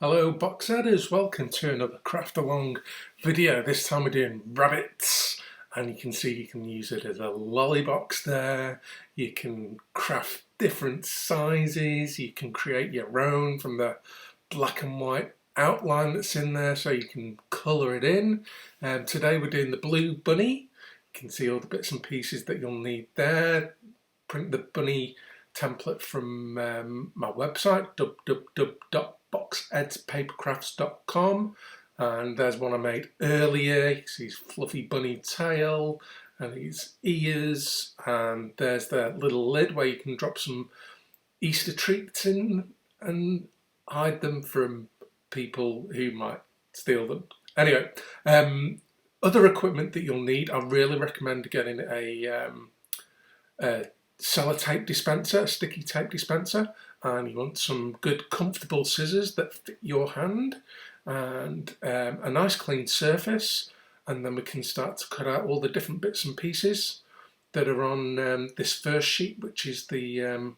Hello box setters, welcome to another craft along video. This time we're doing rabbits, and you can see you can use it as a lolly box there. You can craft different sizes, you can create your own from the black and white outline that's in there so you can colour it in. Today we're doing the blue bunny. You can see all the bits and pieces that you'll need there. Print the bunny template from my website www.boxedspapercrafts.com, and there's one I made earlier. You see his fluffy bunny tail and his ears, and there's the little lid where you can drop some Easter treats in and hide them from people who might steal them. Anyway, other equipment that you'll need, I really recommend getting a sellotape dispenser, a sticky tape dispenser, and you want some good comfortable scissors that fit your hand, and a nice clean surface, and then we can start to cut out all the different bits and pieces that are on this first sheet, which is the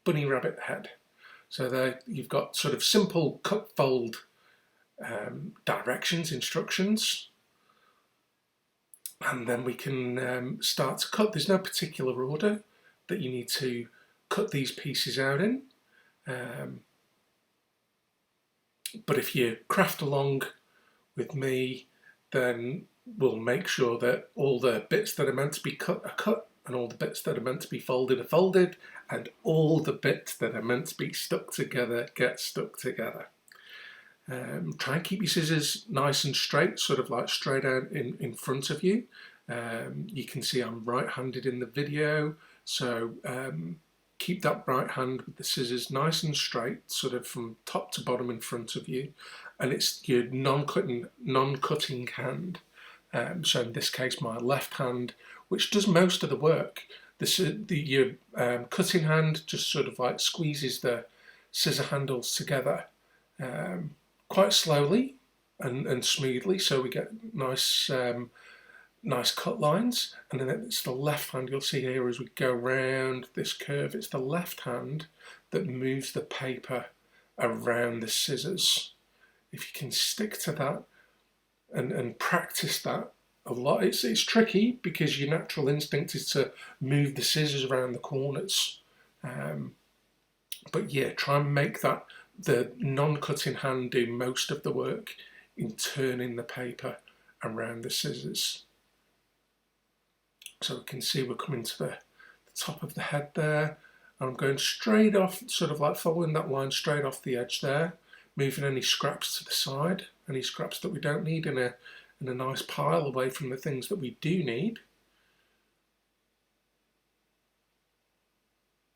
bunny rabbit head. So there you've got sort of simple cut fold directions, instructions, and then we can start to cut. There's no particular order that you need to cut these pieces out in, but if you craft along with me, then we'll make sure that all the bits that are meant to be cut are cut, and all the bits that are meant to be folded are folded, and all the bits that are meant to be stuck together get stuck together. Try and keep your scissors nice and straight, sort of like straight out in front of you. You can see I'm right-handed in the video, so keep that right hand with the scissors nice and straight, sort of from top to bottom in front of you, and it's your non-cutting hand. So in this case, my left hand, which does most of the work. Your cutting hand just sort of like squeezes the scissor handles together quite slowly and smoothly, so we get nice cut lines. And then it's the left hand, you'll see here as we go round this curve, it's the left hand that moves the paper around the scissors. If you can stick to that and practice that a lot, it's tricky because your natural instinct is to move the scissors around the corners, but yeah, try and make that the non-cutting hand do most of the work in turning the paper around the scissors. So we can see we're coming to the top of the head there, and I'm going straight off, sort of like following that line straight off the edge there, moving any scraps to the side, any scraps that we don't need in a nice pile away from the things that we do need.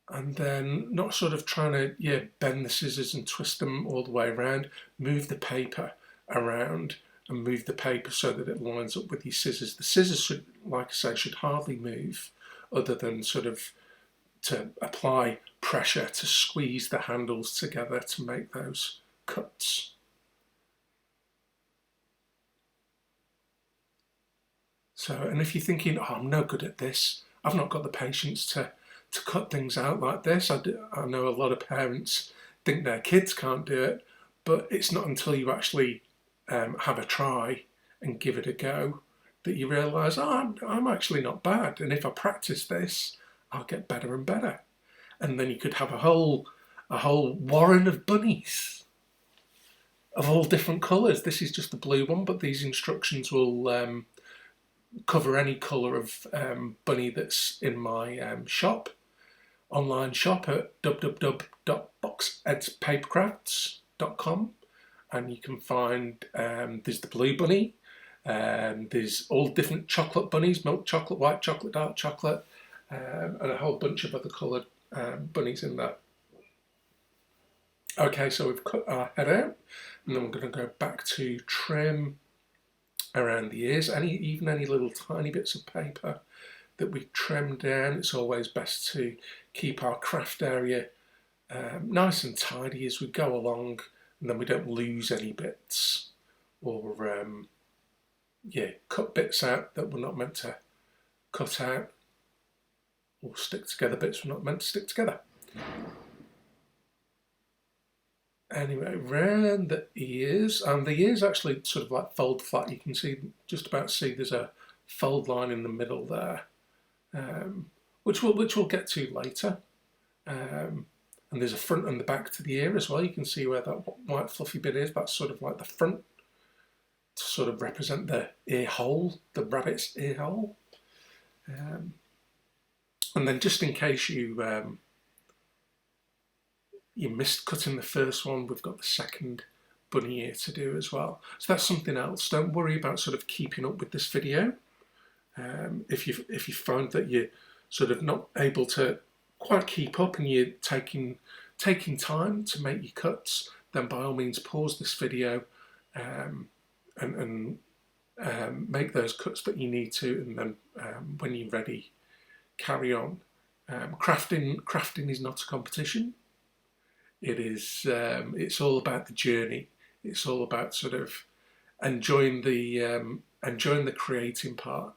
And then not sort of trying to bend the scissors and twist them all the way around, move the paper around and move the paper so that it lines up with your scissors. The scissors should, like I say, should hardly move other than sort of to apply pressure to squeeze the handles together to make those cuts. So, and if you're thinking, oh, I'm no good at this, I've not got the patience to cut things out like this. I know a lot of parents think their kids can't do it, but it's not until you actually have a try and give it a go that you realise, oh, I'm actually not bad, and if I practice this, I'll get better and better. And then you could have a whole warren of bunnies of all different colours. This is just the blue one, but these instructions will cover any colour of bunny that's in my online shop at www.boxedspapercrafts.com, and you can find there's the blue bunny, there's all different chocolate bunnies, milk chocolate, white chocolate, dark chocolate, and a whole bunch of other coloured bunnies in there. Okay, so we've cut our head out, and then we're going to go back to trim around the ears, even any little tiny bits of paper that we trim down. It's always best to keep our craft area nice and tidy as we go along, and then we don't lose any bits or cut bits out that we're not meant to cut out, or stick together bits we're not meant to stick together. Anyway, round the ears, and the ears actually sort of like fold flat. You can see, just about see there's a fold line in the middle there, which we'll get to later. And there's a front and the back to the ear as well. You can see where that white fluffy bit is. That's sort of like the front to sort of represent the ear hole, the rabbit's ear hole. And then just in case you you missed cutting the first one, we've got the second bunny ear to do as well. So that's something else. Don't worry about sort of keeping up with this video. If you find that you're sort of not able to quite keep up and you're taking time to make your cuts, then by all means pause this video and make those cuts that you need to, and then when you're ready, carry on. Crafting is not a competition. It is. It's all about the journey. It's all about sort of enjoying the creating part.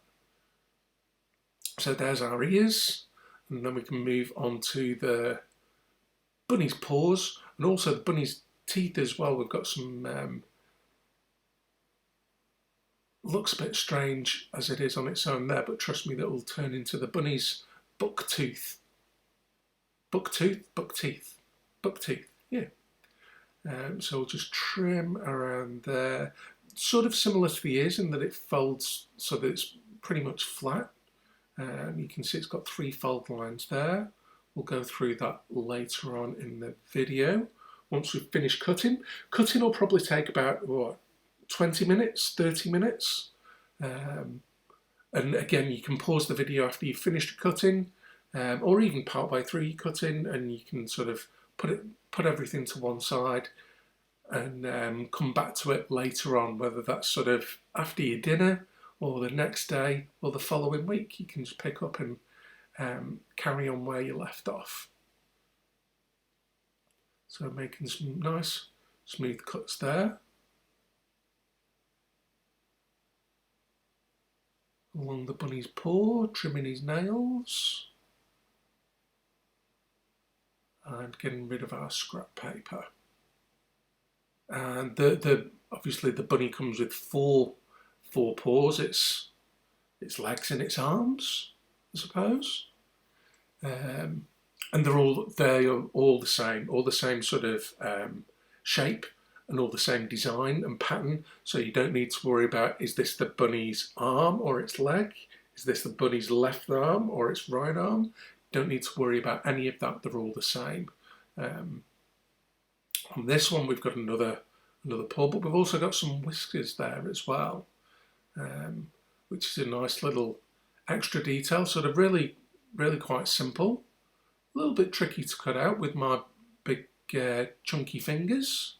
So there's our ears, and then we can move on to the bunny's paws and also the bunny's teeth as well. We've got some. Looks a bit strange as it is on its own there, but trust me, that will turn into the bunny's buck teeth. Buck teeth, yeah. So we'll just trim around there. Sort of similar to the ears in that it folds so that it's pretty much flat. You can see it's got 3 fold lines there. We'll go through that later on in the video. Once we've finished cutting. Cutting will probably take about, 20 minutes, 30 minutes. And again, you can pause the video after you've finished cutting, or even part way through your cutting, and you can sort of put everything to one side and come back to it later on, whether that's sort of after your dinner or the next day or the following week. You can just pick up and carry on where you left off. So making some nice smooth cuts there. Along the bunny's paw, trimming his nails. And getting rid of our scrap paper. And obviously the bunny comes with four paws. Its legs and its arms, I suppose. And they're all the same sort of shape and all the same design and pattern. So you don't need to worry about, is this the bunny's arm or its leg? Is this the bunny's left arm or its right arm? Don't need to worry about any of that. They're all the same. On this one, we've got another paw, but we've also got some whiskers there as well, which is a nice little extra detail. Sort of really quite simple. A little bit tricky to cut out with my big chunky fingers.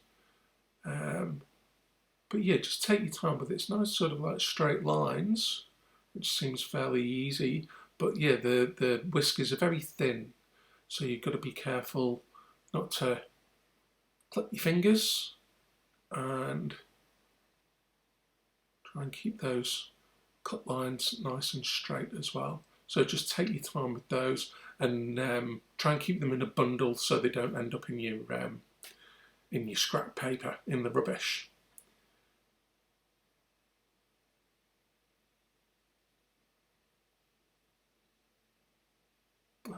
But yeah, just take your time with it. It's nice sort of like straight lines, which seems fairly easy. But yeah, the whiskers are very thin, so you've got to be careful not to clip your fingers and try and keep those cut lines nice and straight as well. So just take your time with those and try and keep them in a bundle so they don't end up in your scrap paper, in the rubbish.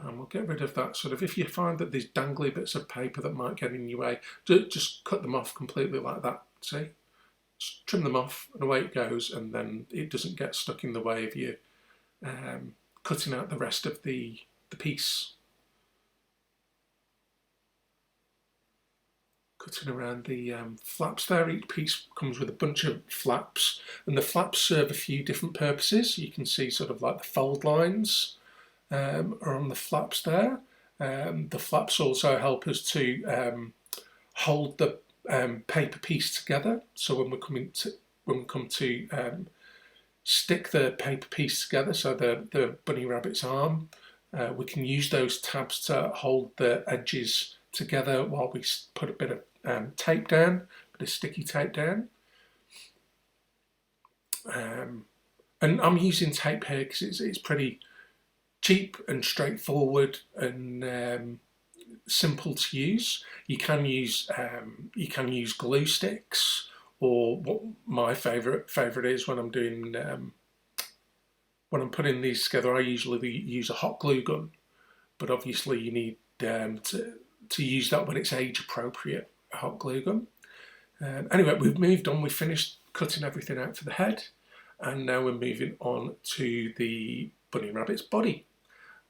And we'll get rid of that sort of, if you find that there's dangly bits of paper that might get in your way, just cut them off completely like that, see? Just trim them off and away it goes, and then it doesn't get stuck in the way of you cutting out the rest of the piece. Cutting around the flaps there. Each piece comes with a bunch of flaps, and the flaps serve a few different purposes. You can see sort of like the fold lines are on the flaps there. The flaps also help us to hold the paper piece together. So when we come to stick the paper piece together, so the bunny rabbit's arm, we can use those tabs to hold the edges together while we put a bit of tape down, a bit of sticky tape down. And I'm using tape here because it's pretty cheap and straightforward, and simple to use. You can use glue sticks, or what my favourite is when I'm doing when I'm putting these together. I usually use a hot glue gun, but obviously you need to use that when it's age appropriate. A hot glue gun. Anyway, we've moved on. We've finished cutting everything out for the head, and now we're moving on to the bunny rabbit's body.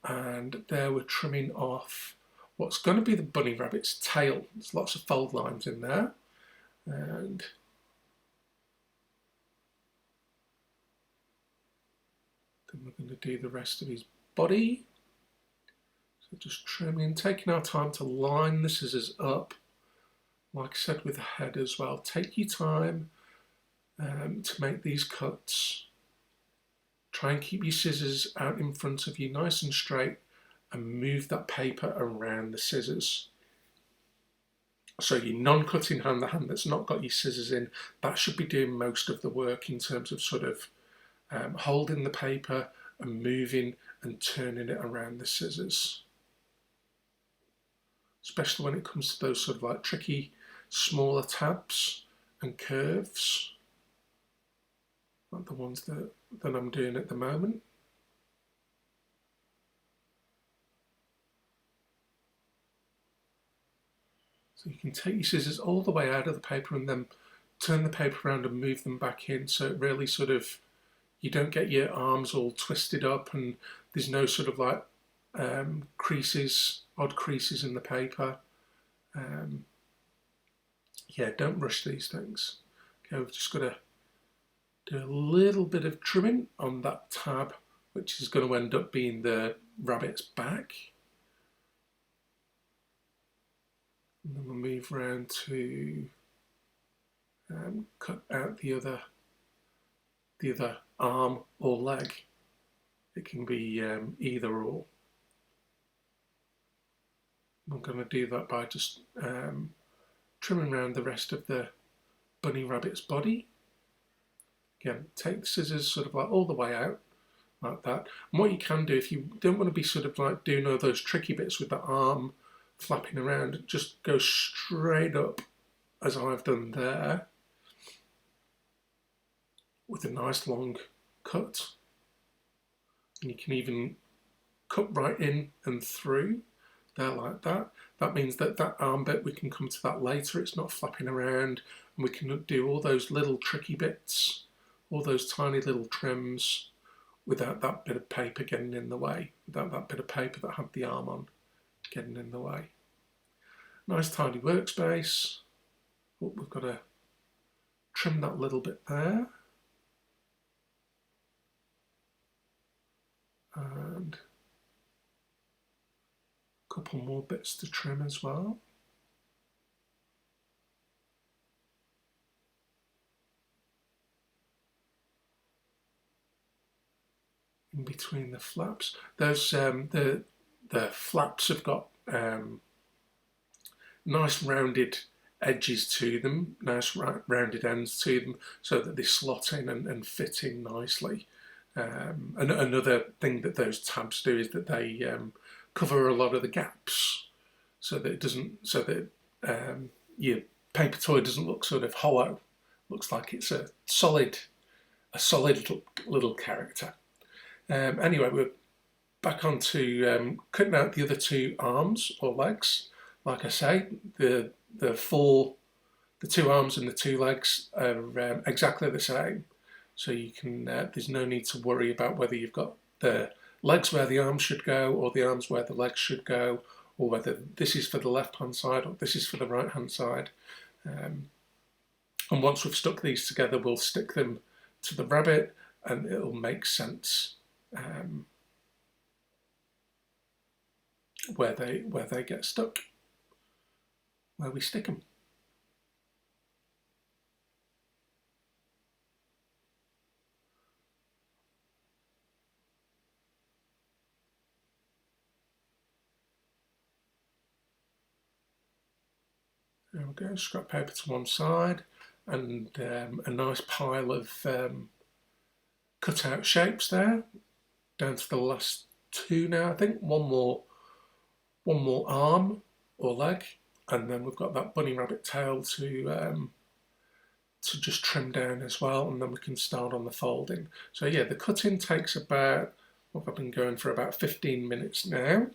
And there we're trimming off what's going to be the bunny rabbit's tail. There's lots of fold lines in there, and then we're going to do the rest of his body. So just trimming, taking our time to line the scissors up. Like I said with the head as well, take your time to make these cuts. Try and keep your scissors out in front of you nice and straight, and move that paper around the scissors. So your non-cutting hand, the hand that's not got your scissors in, that should be doing most of the work in terms of sort of holding the paper and moving and turning it around the scissors. Especially when it comes to those sort of like tricky smaller tabs and curves, like the ones that I'm doing at the moment. So you can take your scissors all the way out of the paper and then turn the paper around and move them back in, so it really sort of, you don't get your arms all twisted up and there's no sort of like creases, odd creases in the paper. Yeah, don't rush these things. Okay, we've just got to do a little bit of trimming on that tab, which is going to end up being the rabbit's back. And then we'll move around to cut out the other arm or leg. It can be either or. I'm going to do that by just trimming around the rest of the bunny rabbit's body. Again, take the scissors sort of like all the way out, like that. And what you can do, if you don't want to be sort of like doing all those tricky bits with the arm flapping around, just go straight up as I've done there, with a nice long cut. And you can even cut right in and through there like that. That means that that arm bit, we can come to that later, it's not flapping around, and we can do all those little tricky bits, all those tiny little trims, without that bit of paper getting in the way, without that bit of paper that had the arm on getting in the way. Nice tidy workspace. Oh, we've got to trim that little bit there. And a couple more bits to trim as well. In between the flaps, those the flaps have got nice rounded edges to them, nice rounded ends to them, so that they slot in and fit in nicely. And another thing that those tabs do is that they cover a lot of the gaps, so that it doesn't, so that your paper toy doesn't look sort of hollow. Looks like it's a solid little character. Anyway, we're back onto cutting out the other two arms or legs. Like I say, the two arms and the two legs are exactly the same. So you can, there's no need to worry about whether you've got the legs where the arms should go or the arms where the legs should go, or whether this is for the left hand side or this is for the right hand side. And once we've stuck these together, we'll stick them to the rabbit and it'll make sense where they get stuck, where we stick them. There we go, scrap paper to one side, and a nice pile of cut out shapes there, down to the last two now I think. One more arm or leg, and then we've got that bunny rabbit tail to just trim down as well, and then we can start on the folding. So yeah, the cutting takes about, well, I've been going for about 15 minutes now.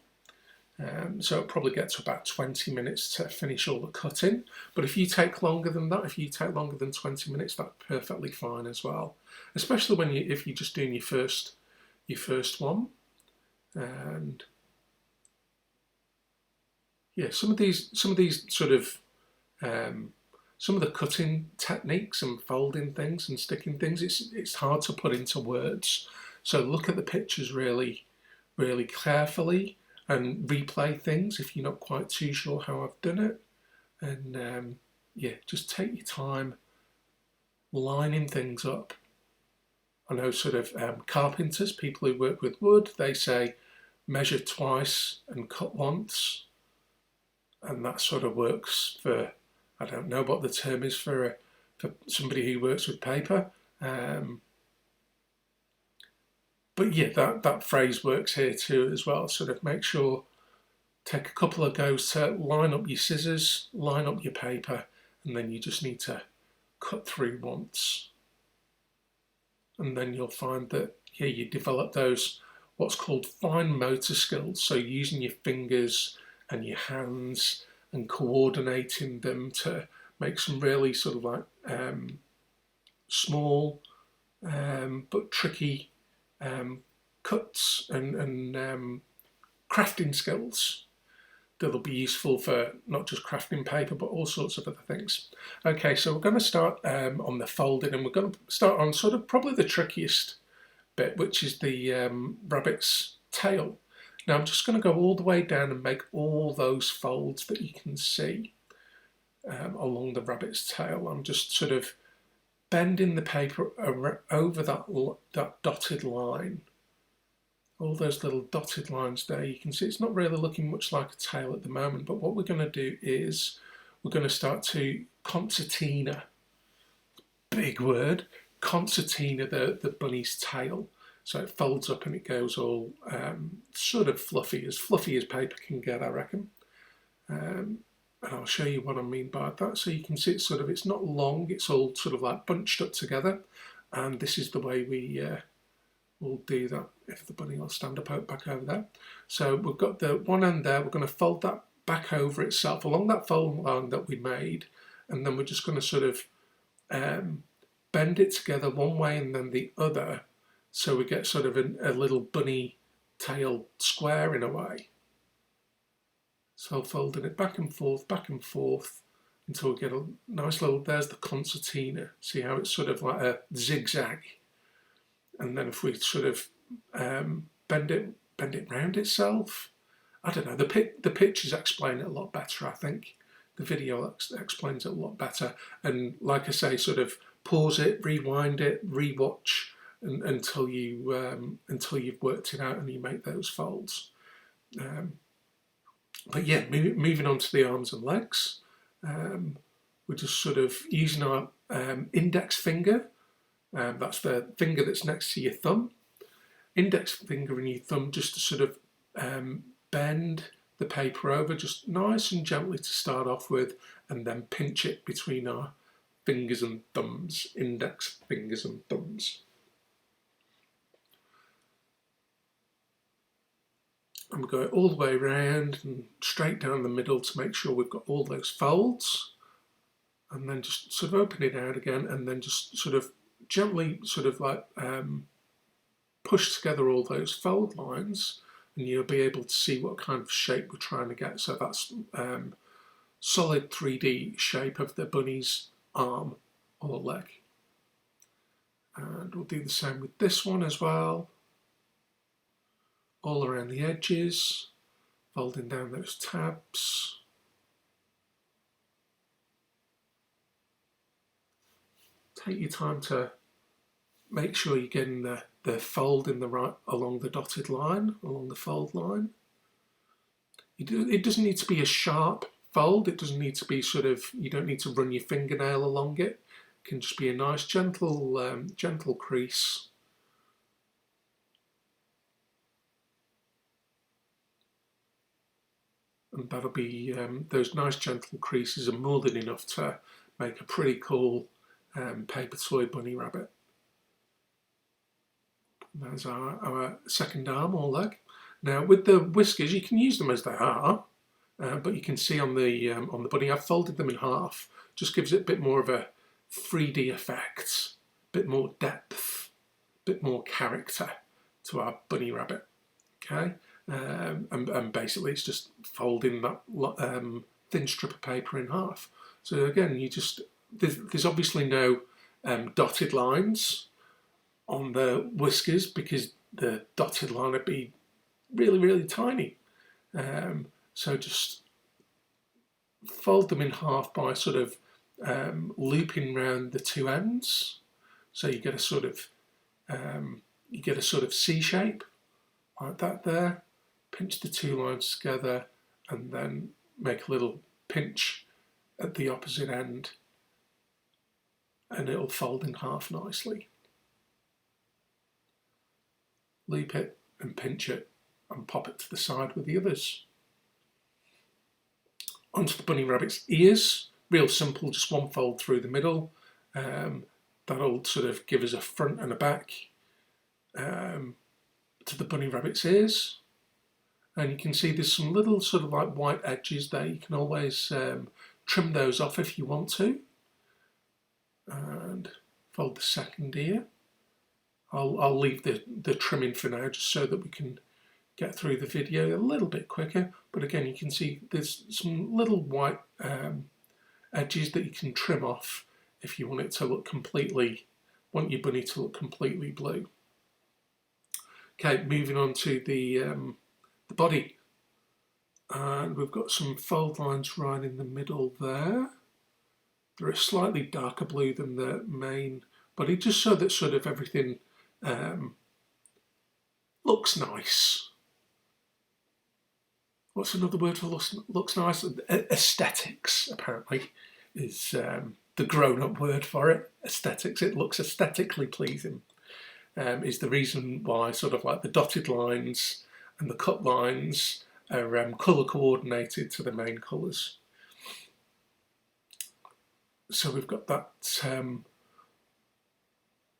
So it'll probably get to about 20 minutes to finish all the cutting. But if you take longer than that, if you take longer than 20 minutes, that's perfectly fine as well. Especially when if you're just doing your first one. And yeah, some of these sort of some of the cutting techniques and folding things and sticking things, it's hard to put into words. So look at the pictures really, really carefully and replay things if you're not quite too sure how I've done it. And yeah, just take your time lining things up. I know sort of carpenters, people who work with wood, they say measure twice and cut once. And that sort of works for, I don't know what the term is for somebody who works with paper. But yeah, that phrase works here too as well. Sort of make sure, take a couple of goes to line up your scissors, line up your paper, and then you just need to cut through once. And then you'll find that, yeah, you develop those, what's called fine motor skills. So using your fingers and your hands and coordinating them to make some really sort of like small but tricky cuts and crafting skills that'll be useful for not just crafting paper but all sorts of other things. Okay, so we're going to start on the folding, and we're going to start on sort of probably the trickiest bit, which is the rabbit's tail. Now I'm just going to go all the way down and make all those folds that you can see along the rabbit's tail. I'm just sort of bending the paper over that dotted line. All those little dotted lines there, you can see it's not really looking much like a tail at the moment, but what we're going to do is we're going to start to concertina, big word, concertina the bunny's tail. So it folds up and it goes all sort of fluffy as paper can get, I reckon. And I'll show you what I mean by that. So you can see it's sort of, it's not long, it's all sort of like bunched up together. And this is the way we will do that. If the bunny will stand up back over there. So we've got the one end there, we're going to fold that back over itself along that fold line that we made. And then we're just going to sort of bend it together one way and then the other. So we get sort of a little bunny tail square in a way. So folding it back and forth until we get a nice little, there's the concertina. See how it's sort of like a zigzag. And then if we sort of bend it round itself, I don't know, the pictures explain it a lot better, I think. The video explains it a lot better. And like I say, sort of pause it, rewind it, rewatch, until you've worked it out and you make those folds. But yeah, moving on to the arms and legs, we're just sort of using our index finger. That's the finger that's next to your thumb. Index finger and your thumb just to sort of bend the paper over, just nice and gently to start off with, and then pinch it between our fingers and thumbs, index fingers and thumbs. And we go all the way around and straight down the middle to make sure we've got all those folds, and then just sort of open it out again, and then just sort of gently sort of like push together all those fold lines, and you'll be able to see what kind of shape we're trying to get. So that's solid 3D shape of the bunny's arm or leg. And we'll do the same with this one as well. All around the edges, folding down those tabs. Take your time to make sure you're getting the fold in the right, along the dotted line, along the fold line. It doesn't need to be a sharp fold, it doesn't need to be sort of, you don't need to run your fingernail along it. It can just be a nice gentle crease. and that'll be those nice gentle creases are more than enough to make a pretty cool paper toy bunny rabbit. There's our second arm or leg. Now with the whiskers, you can use them as they are, but you can see on the bunny, I've folded them in half. Just gives it a bit more of a 3D effect, a bit more depth, a bit more character to our bunny rabbit. Okay, and basically it's just folding that thin strip of paper in half. So again, there's obviously no dotted lines on the whiskers because the dotted line would be really, really tiny. So just fold them in half by sort of looping round the two ends. So you get a sort of C shape like that there. Pinch the two lines together and then make a little pinch at the opposite end, and it'll fold in half nicely. Loop it and pinch it and pop it to the side with the others. Onto the bunny rabbit's ears. Real simple, just one fold through the middle. That'll sort of give us a front and a back to the bunny rabbit's ears. And you can see there's some little sort of like white edges there. You can always trim those off if you want to. And fold the second ear. I'll leave the trimming for now just so that we can get through the video a little bit quicker. But again, you can see there's some little white edges that you can trim off if you want it to look want your bunny to look completely blue. Okay, moving on to the body. And we've got some fold lines right in the middle there. They're a slightly darker blue than the main body, just so that sort of everything looks nice. What's another word for looks nice? Aesthetics, apparently, is the grown-up word for it. Aesthetics. It looks aesthetically pleasing. Is the reason why sort of like the dotted lines and the cut lines are colour coordinated to the main colours. So we've got that.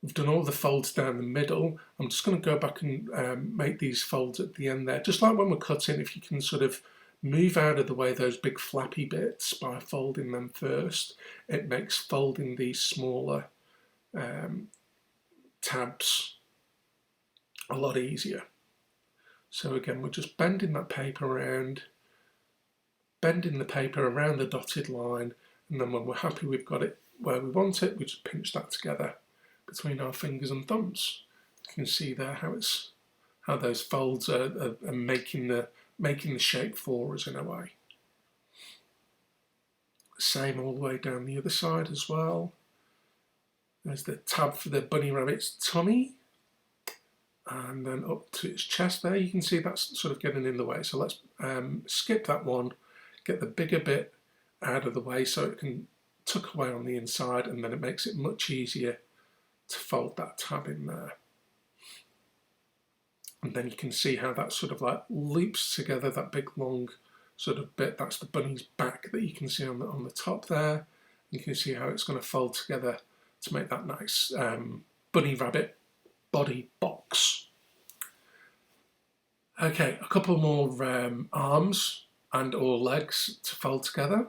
We've done all the folds down the middle. I'm just going to go back and make these folds at the end there. Just like when we're cutting, if you can sort of move out of the way those big flappy bits by folding them first, it makes folding these smaller tabs a lot easier. So again, we're just bending that paper around, bending the paper around the dotted line, and then when we're happy we've got it where we want it, we just pinch that together between our fingers and thumbs. You can see there how those folds are making the shape for us in a way. Same all the way down the other side as well. There's the tab for the bunny rabbit's tummy, and then up to its chest there. You can see that's sort of getting in the way. So let's skip that one, get the bigger bit out of the way so it can tuck away on the inside, and then it makes it much easier to fold that tab in there. And then you can see how that sort of like loops together, that big long sort of bit. That's the bunny's back that you can see on the top there. You can see how it's going to fold together to make that nice bunny rabbit body box. Okay, a couple more arms and or legs to fold together.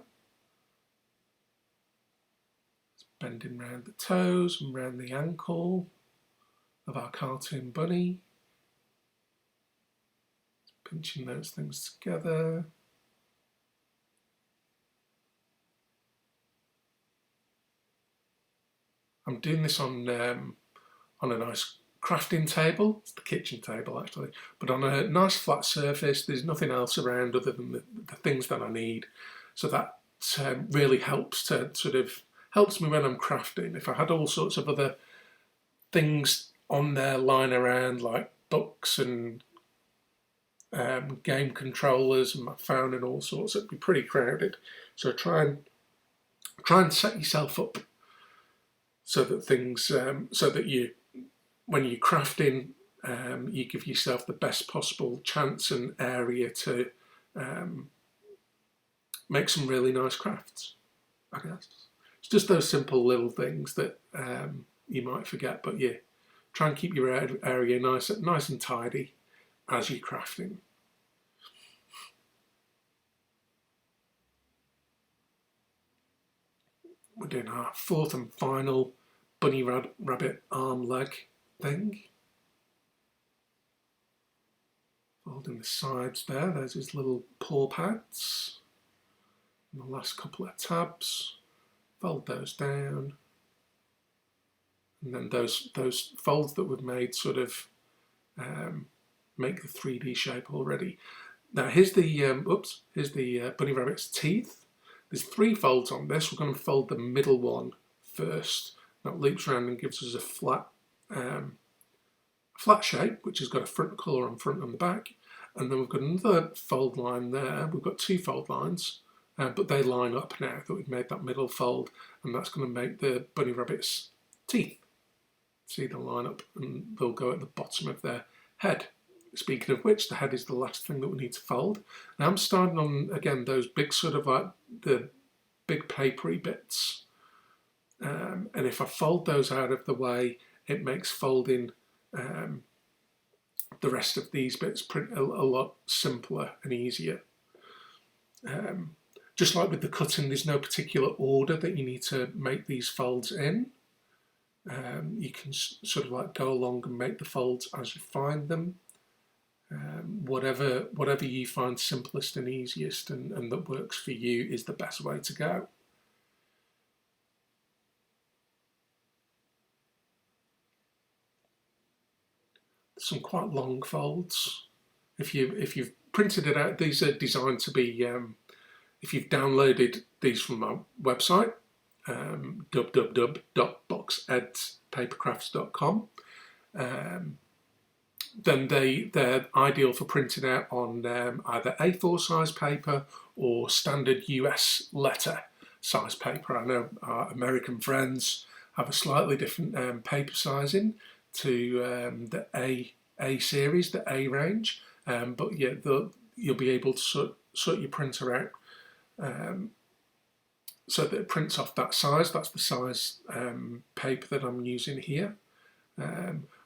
Bending round the toes and round the ankle of our cartoon bunny. Pinching those things together. I'm doing this on a nice crafting table. It's the kitchen table actually, but on a nice flat surface. There's nothing else around other than the things that I need. So that really helps me when I'm crafting. If I had all sorts of other things on there lying around, like books and game controllers and my phone and all sorts, it'd be pretty crowded. So try and set yourself up so that things, when you're crafting, you give yourself the best possible chance and area to make some really nice crafts, I guess. It's just those simple little things that you might forget, but yeah, try and keep your area nice and tidy as you're crafting. We're doing our fourth and final bunny rabbit arm leg thing. Folding the sides there, there's his little paw pads. And the last couple of tabs, fold those down. And then those folds that we've made sort of make the 3D shape already. Now here's the bunny rabbit's teeth. There's 3 folds on this. We're going to fold the middle one first. That loops around and gives us a flat shape, which has got a front colour on front and the back. And then we've got another fold line there. We've got 2 fold lines, but they line up now that we've made that middle fold, and that's going to make the bunny rabbit's teeth. See, they'll line up and they'll go at the bottom of their head. Speaking of which, the head is the last thing that we need to fold. Now I'm starting on, again, those big sort of like the big papery bits. And if I fold those out of the way, it makes folding the rest of these bits a lot simpler and easier. Just like with the cutting, there's no particular order that you need to make these folds in. You can sort of like go along and make the folds as you find them. Whatever you find simplest and easiest and that works for you is the best way to go. Some quite long folds. If you've printed it out, these are designed to be. If you've downloaded these from my website, www.boxedspapercrafts.com, then they're ideal for printing out on either A4 size paper or standard US letter size paper. I know our American friends have a slightly different paper sizing to the A series, the A range, but yeah, you'll be able to sort your printer out so that it prints off that size. That's the size paper that I'm using here,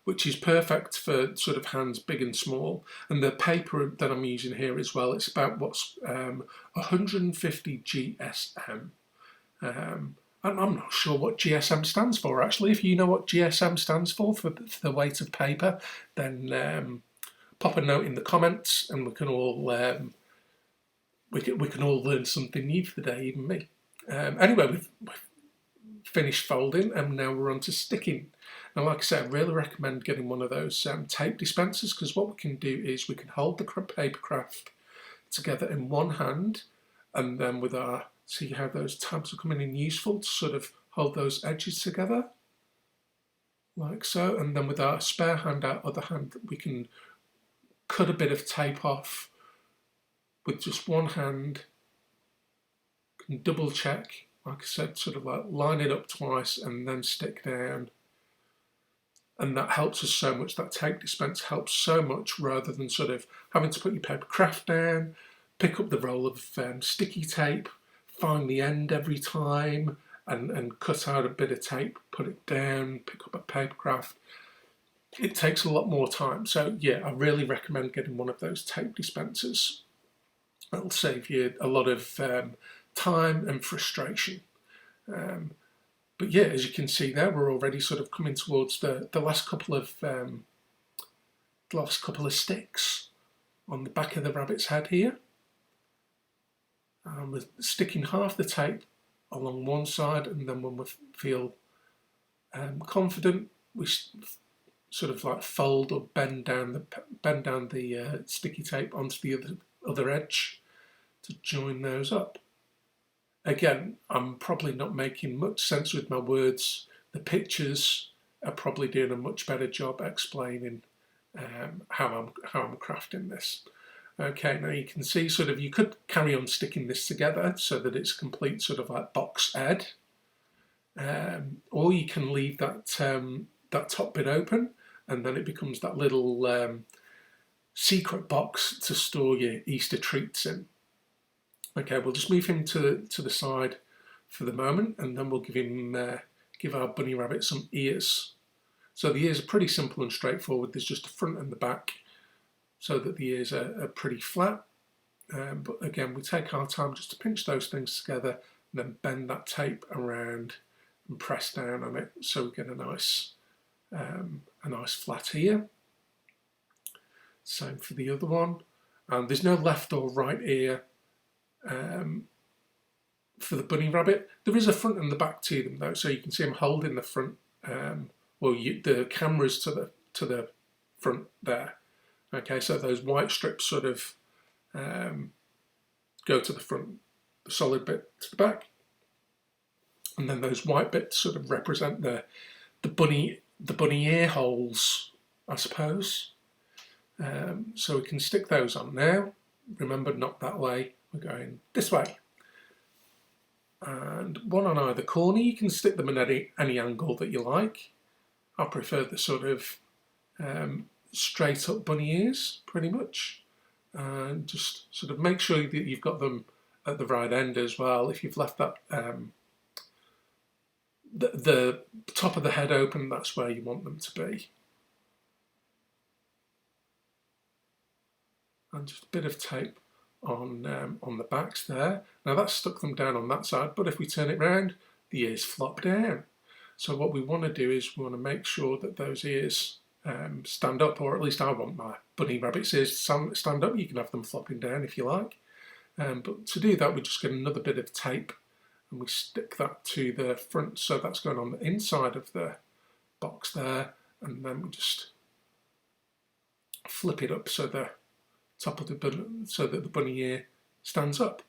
which is perfect for sort of hands big and small. And the paper that I'm using here as well, it's about 150 GSM. I'm not sure what GSM stands for, actually. If you know what GSM stands for the weight of paper, then pop a note in the comments, and we can all we can all learn something new for the day, even me. Anyway, we've finished folding, and now we're on to sticking. Now, like I said, I really recommend getting one of those tape dispensers, because what we can do is we can hold the paper craft together in one hand, and then with our, see how those tabs are coming in useful to sort of hold those edges together, like so. And then with our spare hand, our other hand, we can cut a bit of tape off with just one hand. Can double check, like I said, sort of like line it up twice and then stick down. And that helps us so much. That tape dispenser helps so much, rather than sort of having to put your paper craft down, pick up the roll of sticky tape, find the end every time, and cut out a bit of tape, put it down, pick up a paper craft. It takes a lot more time. So yeah, I really recommend getting one of those tape dispensers. It'll save you a lot of time and frustration. But yeah, as you can see there, we're already sort of coming towards the last couple of sticks on the back of the rabbit's head here. We're sticking half the tape along one side, and then when we feel confident, we sort of like fold or bend down the sticky tape onto the other edge to join those up. Again, I'm probably not making much sense with my words. The pictures are probably doing a much better job explaining how I'm crafting this. Okay, now you can see sort of you could carry on sticking this together so that it's complete sort of like box ed, or you can leave that that top bit open, and then it becomes that little secret box to store your Easter treats in. Okay, we'll just move him to the side for the moment, and then we'll give our bunny rabbit some ears. So the ears are pretty simple and straightforward. There's just the front and the back, so that the ears are pretty flat. But again, we take our time just to pinch those things together, and then bend that tape around and press down on it, so we get a nice flat ear. Same for the other one. And there's no left or right ear for the bunny rabbit. There is a front and the back to them though, so you can see I'm holding the front. The camera's to the front there. Okay, so those white strips sort of go to the front, the solid bit to the back, and then those white bits sort of represent the bunny ear holes, I suppose. So we can stick those on now. Remember, not that way, we're going this way. And one on either corner. You can stick them in any angle that you like. I prefer the sort of straight up bunny ears, pretty much. And just sort of make sure that you've got them at the right end as well. If you've left that the top of the head open, that's where you want them to be. And just a bit of tape on the backs there. Now that's stuck them down on that side, but if we turn it round, the ears flop down. So what we want to do is we want to make sure that those ears stand up, or at least I want my bunny rabbit's ears to stand up. You can have them flopping down if you like. But to do that, we just get another bit of tape and we stick that to the front, so that's going on the inside of the box there, and then we just flip it up so the top of so that the bunny ear stands up.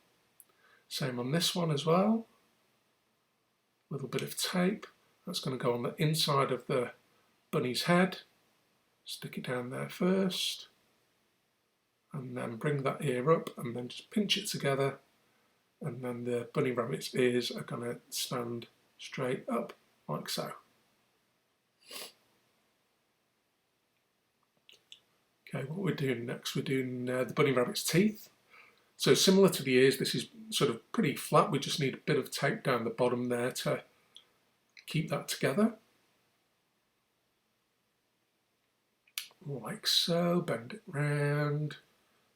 Same on this one as well. A little bit of tape. That's going to go on the inside of the bunny's head. Stick it down there first, and then bring that ear up, and then just pinch it together, and then the bunny rabbit's ears are going to stand straight up, like so. Okay, what we're doing next, we're doing the bunny rabbit's teeth. So similar to the ears, this is sort of pretty flat. We just need a bit of tape down the bottom there to keep that together. Like so, bend it round,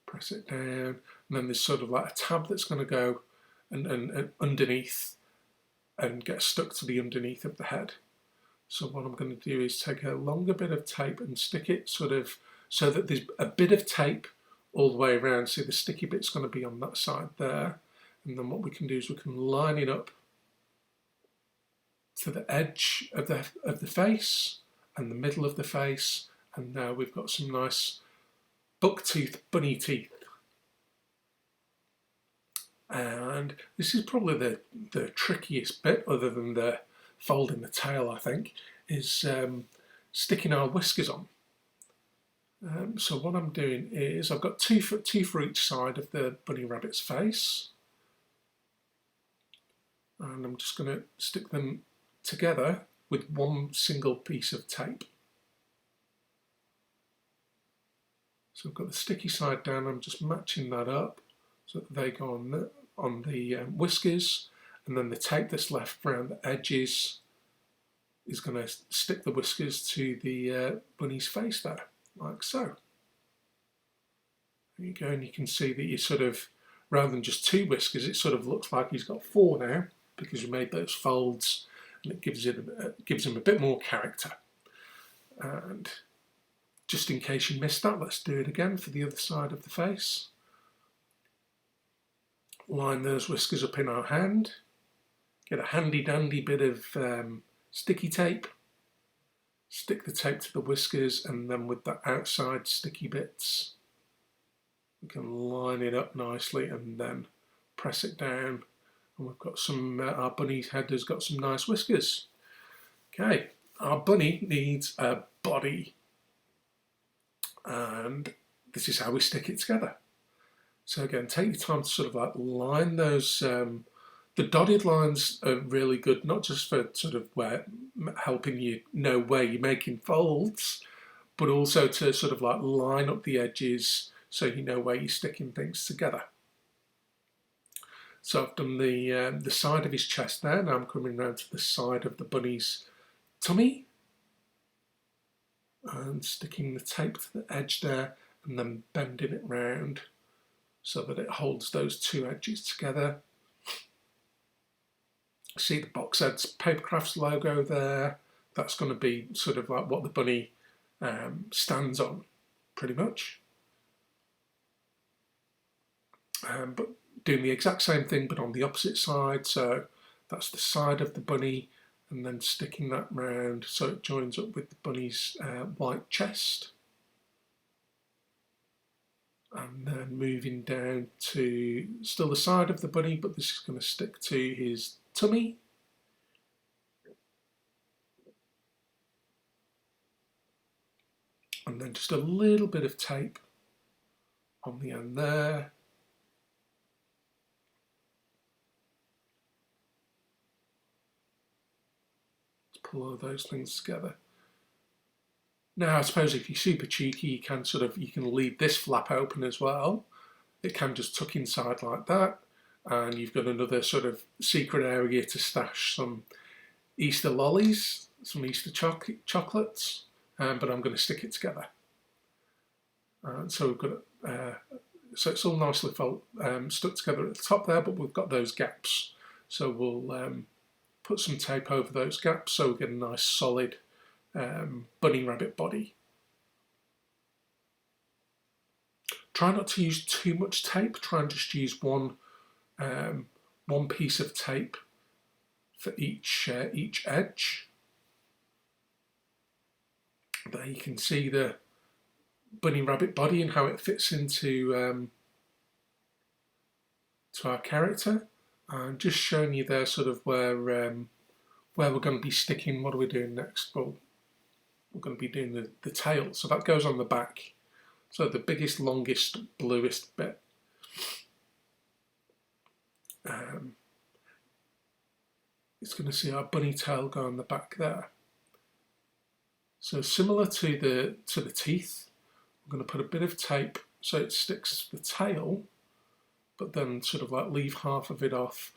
press it down, and then there's sort of like a tab that's going to go and underneath and get stuck to the underneath of the head. So what I'm going to do is take a longer bit of tape and stick it sort of so that there's a bit of tape all the way around. See, the sticky bit's going to be on that side there, and then what we can do is we can line it up to the edge of the face and the middle of the face, and now we've got some nice buck tooth bunny teeth. And this is probably the trickiest bit, other than the folding the tail, I think, is sticking our whiskers on. So what I'm doing is I've got two for each side of the bunny rabbit's face, and I'm just going to stick them together with one single piece of tape. So I've got the sticky side down, I'm just matching that up so that they go on the whiskers, and then the tape that's left around the edges is going to stick the whiskers to the bunny's face there, like so. There you go, and you can see that you sort of, rather than just two whiskers, it sort of looks like he's got four now, because we made those folds, and it gives him a bit more character. And just in case you missed that, let's do it again for the other side of the face. Line those whiskers up in our hand. Get a handy dandy bit of sticky tape. Stick the tape to the whiskers, and then with the outside sticky bits, we can line it up nicely and then press it down. And we've got some, our bunny's head has got some nice whiskers. Okay, our bunny needs a body, and this is how we stick it together. So again, take your time to sort of like line those, the dotted lines are really good, not just for sort of helping you know where you're making folds, but also to sort of like line up the edges so you know where you're sticking things together. So I've done the side of his chest there. Now I'm coming round to the side of the bunny's tummy and sticking the tape to the edge there and then bending it round so that it holds those two edges together. See the Box Heads Papercrafts logo there. That's going to be sort of like what the bunny stands on, pretty much. But doing the exact same thing but on the opposite side. So that's the side of the bunny, and then sticking that round so it joins up with the bunny's white chest. And then moving down to still the side of the bunny, but this is going to stick to his tummy. And then just a little bit of tape on the end there. Let's pull all those things together. Now, I suppose if you're super cheeky, you can leave this flap open as well. It can just tuck inside like that, and you've got another sort of secret area to stash some Easter lollies, some Easter chocolates, but I'm going to stick it together. So we've got so it's all nicely stuck together at the top there, but we've got those gaps. So we'll put some tape over those gaps so we get a nice solid bunny rabbit body. Try not to use too much tape. Try and just use one piece of tape for each edge. There you can see the bunny rabbit body and how it fits into to our character. And just showing you there sort of where we're going to be sticking. What are we doing next? Well, we're going to be doing the tail. So that goes on the back. So the biggest, longest, bluest bit. It's going to see our bunny tail go on the back there. So similar to the teeth, I'm going to put a bit of tape so it sticks to the tail, but then sort of like leave half of it off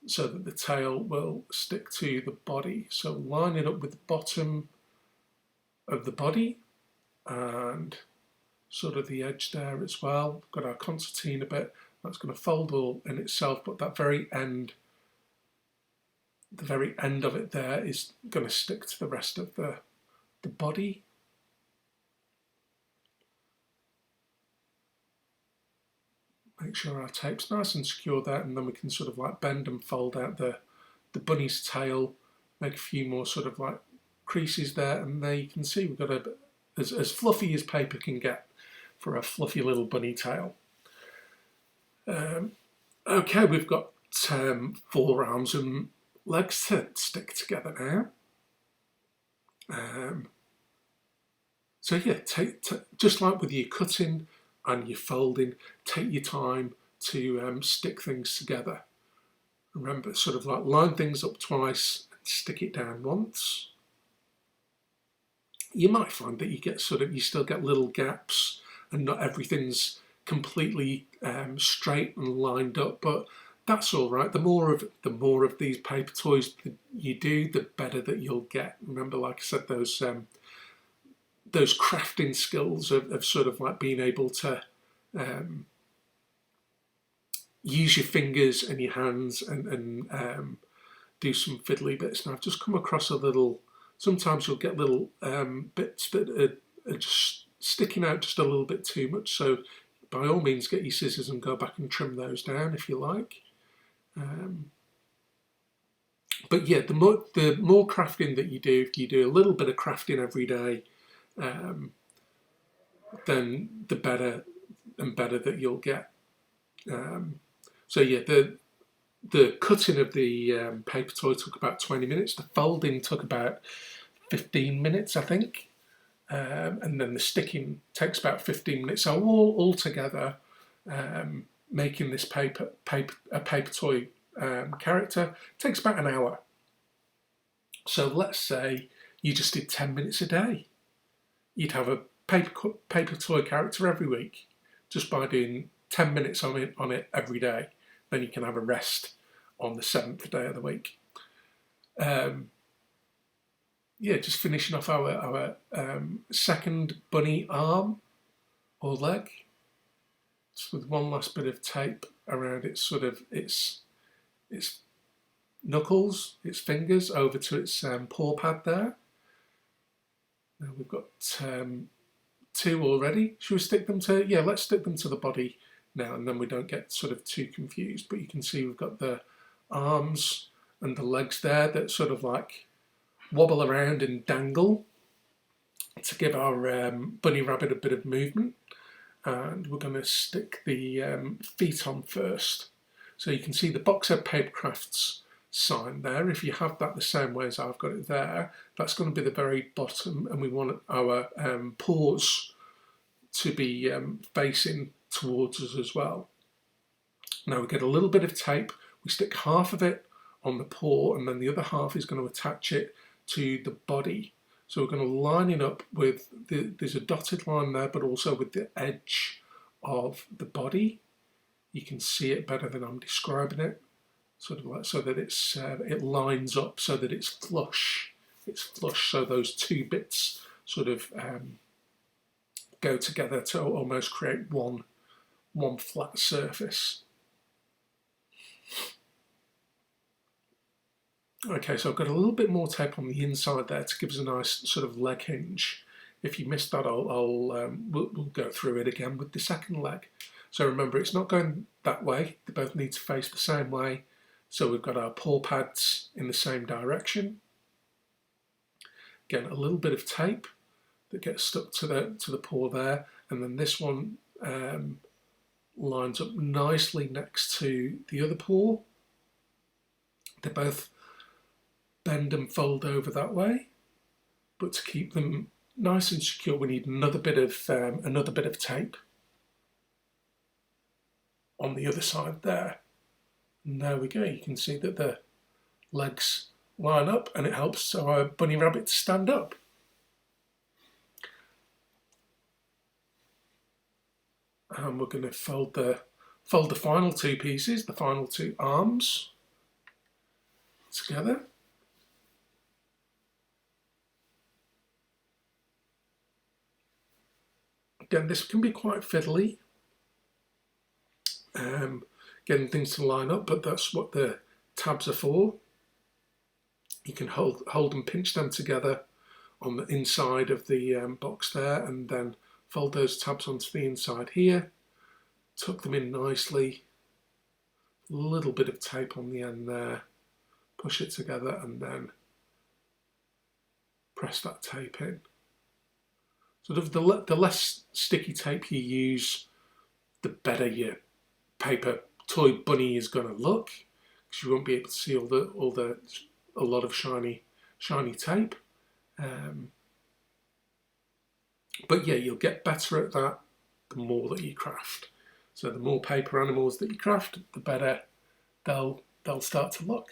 so that the tail will stick to the body. So line it up with the bottom of the body and sort of the edge there as well. We've got our concertina bit that's going to fold all in itself, but that very end of it there is going to stick to the rest of the body. Make sure our tape's nice and secure there, and then we can sort of like bend and fold out the bunny's tail, make a few more sort of like creases there, and there you can see we've got as fluffy as paper can get for a fluffy little bunny tail. Okay, we've got 4 arms and legs to stick together now. So yeah, just like with your cutting and your folding, take your time to stick things together. Remember, sort of like line things up twice and stick it down once. You might find that you still get little gaps and not everything's completely straight and lined up, but that's all right. The more of these paper toys that you do, the better that you'll get. Remember, like I said, those crafting skills of sort of like being able to use your fingers and your hands and do some fiddly bits. Now I've just come across sometimes you'll get little bits that are just sticking out just a little bit too much, so by all means get your scissors and go back and trim those down if you like. But yeah, the more crafting that you do, if you do a little bit of crafting every day, then the better and better that you'll get. So yeah, the cutting of the paper toy took about 20 minutes. The folding took about 15 minutes, I think. And then the sticking takes about 15 minutes. So all together, making this paper toy character takes about an hour. So let's say you just did 10 minutes a day. You'd have a paper toy character every week just by doing 10 minutes on it every day. then you can have a rest on the 7th day of the week. Yeah, just finishing off our second bunny arm or leg, just with one last bit of tape around its knuckles, its fingers, over to its paw pad there. Now we've got 2 already. Should we stick them to? Yeah, let's stick them to the body now, and then we don't get sort of too confused. But you can see we've got the arms and the legs there that sort of like wobble around and dangle to give our bunny rabbit a bit of movement. And we're going to stick the feet on first. So you can see the Boxhead Papercrafts sign there. If you have that the same way as I've got it there, that's going to be the very bottom, and we want our paws to be facing towards us as well. Now we get a little bit of tape, we stick half of it on the paw, and then the other half is going to attach it to the body. So we're going to line it up with, there's a dotted line there, but also with the edge of the body. You can see it better than I'm describing it, sort of like so that it lines up so that it's flush. It's flush, so those 2 bits sort of go together to almost create one flat surface. Okay, so I've got a little bit more tape on the inside there to give us a nice sort of leg hinge. If you missed that, we'll go through it again with the second leg. So remember, it's not going that way. They both need to face the same way. So we've got our paw pads in the same direction. Again, a little bit of tape that gets stuck to the paw there, and then this one lines up nicely next to the other paw. They both bend and fold over that way, but to keep them nice and secure, we need another bit of tape on the other side there. And there we go. You can see that the legs line up, and it helps our bunny rabbit to stand up. And we're going to fold the final 2 pieces, the final 2 arms together. Again, this can be quite fiddly, getting things to line up, but that's what the tabs are for. You can hold and pinch them together on the inside of the box there, and then fold those tabs onto the inside here, tuck them in nicely, a little bit of tape on the end there, push it together, and then press that tape in. Sort of the less sticky tape you use, the better your paper toy bunny is going to look, because you won't be able to see a lot of shiny tape. But yeah, you'll get better at that the more that you craft. So the more paper animals that you craft, the better they'll start to look.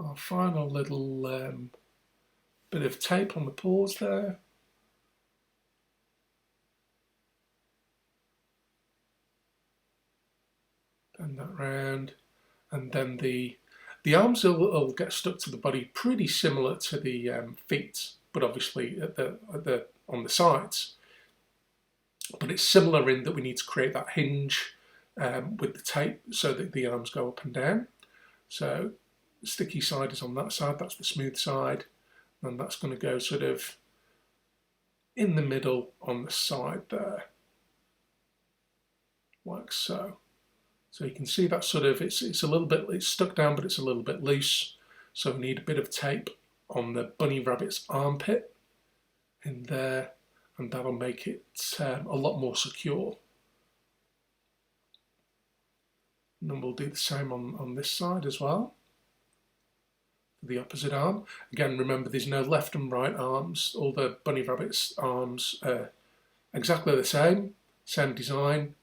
Our final little bit of tape on the paws there. Bend that round, and then the arms will get stuck to the body pretty similar to the feet, but obviously on the sides. But it's similar in that we need to create that hinge with the tape so that the arms go up and down. So the sticky side is on that side, that's the smooth side, and that's going to go sort of in the middle on the side there, like so. So you can see that sort of, it's a little bit, it's stuck down, but it's a little bit loose. So we need a bit of tape on the bunny rabbit's armpit in there, and that'll make it a lot more secure. And then we'll do the same on this side as well, the opposite arm. Again, remember there's no left and right arms. All the bunny rabbit's arms are exactly the same design.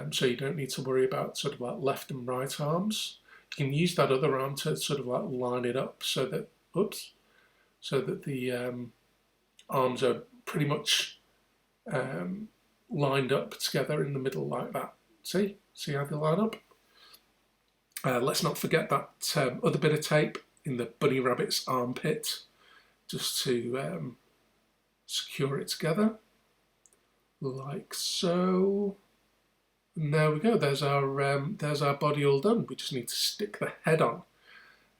So you don't need to worry about sort of like left and right arms. You can use that other arm to sort of like line it up so that, the arms are pretty much lined up together in the middle like that. See how they line up? Let's not forget that other bit of tape in the bunny rabbit's armpit, just to secure it together, like so. And there we go. There's our body all done. We just need to stick the head on.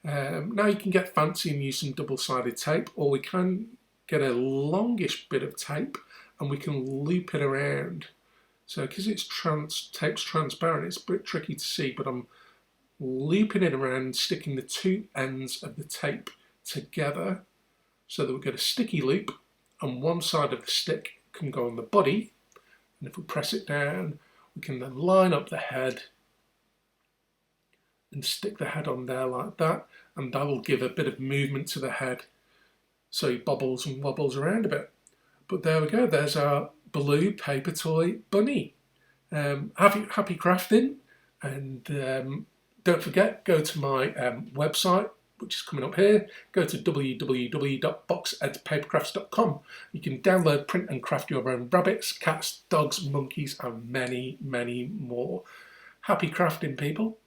Now you can get fancy and use some double-sided tape, or we can get a longish bit of tape and we can loop it around. So because tape's transparent, it's a bit tricky to see, but I'm looping it around, sticking the two ends of the tape together so that we get a sticky loop, and one side of the stick can go on the body, and if we press it down, we can then line up the head and stick the head on there like that, and that will give a bit of movement to the head so he bobbles and wobbles around a bit. But there we go, there's our blue paper toy bunny. Happy crafting, and don't forget, go to my website, which is coming up here. Go to www.boxedpapercrafts.com. You can download, print and craft your own rabbits, cats, dogs, monkeys and many, many more. Happy crafting, people.